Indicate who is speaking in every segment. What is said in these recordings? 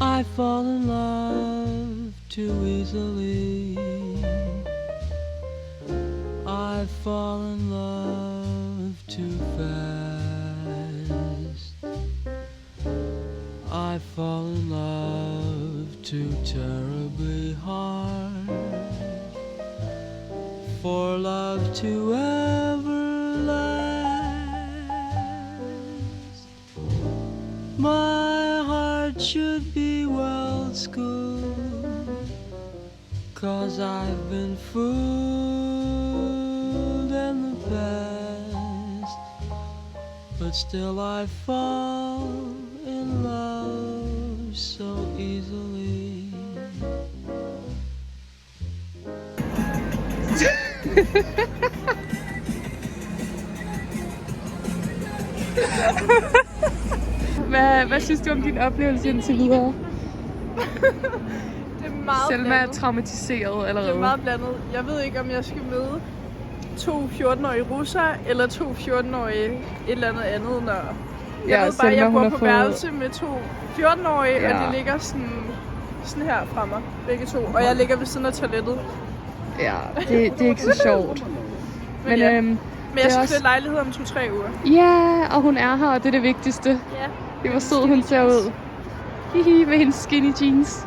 Speaker 1: I fall in love too easily. I fall in love too fast. I fall in love too terribly hard for love to ever last. My heart should be well schooled, 'cause I've been fooled in the past, but still I fall in love so easily.
Speaker 2: Hvad synes du om din oplevelse indtil videre?
Speaker 3: Det er meget
Speaker 2: Selma er
Speaker 3: blandet.
Speaker 2: traumatiseret allerede.
Speaker 3: Det er meget blandet. Jeg ved ikke, om jeg skal møde 2 14-årige russere, eller 2 14-årige et eller andet, når... Jeg ved bare, at jeg bor på værelse med 2 14-årige, og de ligger sådan her fra mig, begge to. Og jeg ligger ved siden af toilettet.
Speaker 2: Ja, det er ikke så sjovt. Men
Speaker 3: Men jeg skal
Speaker 2: også...
Speaker 3: flytte lejlighed om 2-3 uger.
Speaker 2: Ja, og hun er her, og det er det vigtigste.
Speaker 3: Ja.
Speaker 2: Det var sød, hun ser ud. Hihi, med hendes skinny jeans.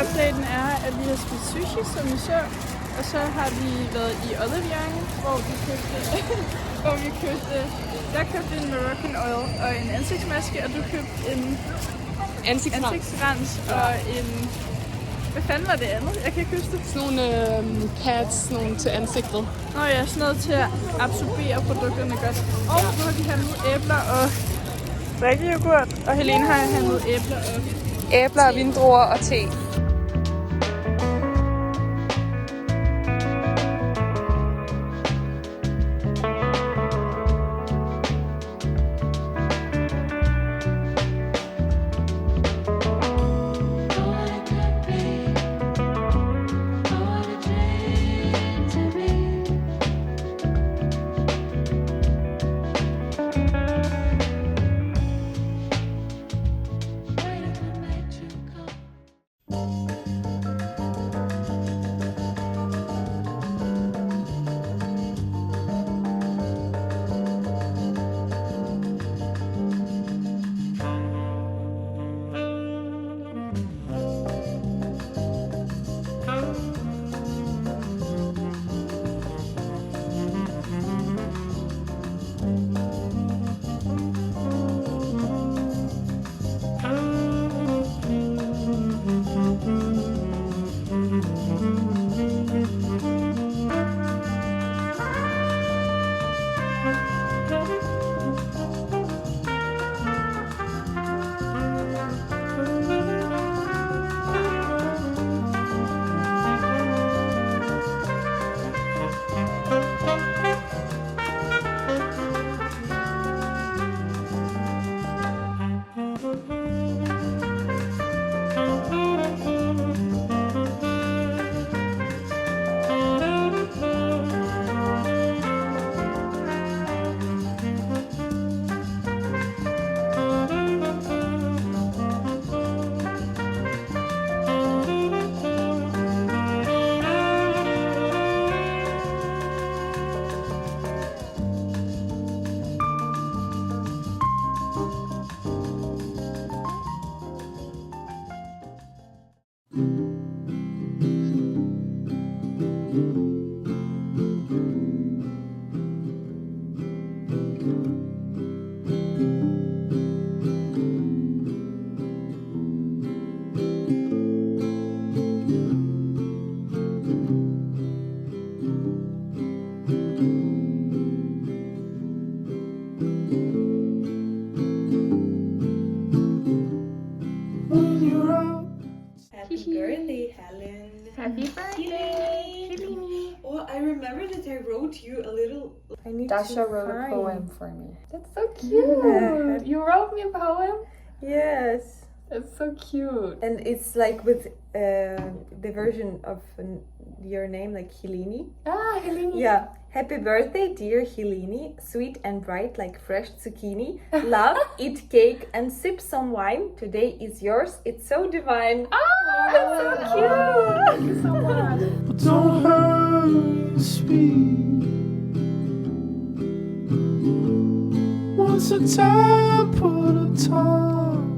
Speaker 3: Updaten er, at vi har spist sushi, som I så. Og så har vi været i Olive Young, hvor jeg købte en Moroccan Oil og en ansigtsmaske, og du købte en ansigtsrens og en... Hvad fanden var det andet? Jeg kan ikke huske det.
Speaker 2: Sådan nogle pads, nogle til ansigtet.
Speaker 3: Nå ja, sådan noget til at absorbere produkterne godt. Og nu har vi handlet æbler og drikkejoghurt, og Helene har handlet æbler og...
Speaker 2: Æbler, vindruer og te.
Speaker 4: Ellen.
Speaker 2: Happy birthday, Helene.
Speaker 4: Oh, I remember that I wrote you a little. I need
Speaker 5: Dasha
Speaker 4: to
Speaker 5: wrote a
Speaker 4: find.
Speaker 5: poem for me. That's so cute. You wrote me a poem?
Speaker 4: Yes.
Speaker 5: That's so cute.
Speaker 4: And it's like with the version of your name, like Helene.
Speaker 5: Ah, Helene.
Speaker 4: Yeah. Happy birthday, dear Helene. Sweet and bright like fresh zucchini. Love, eat cake and sip some wine. Today is yours. It's so divine.
Speaker 5: Oh, that's so cute. Thank you so much.
Speaker 1: But don't hurt the speed. Once a time, put a time.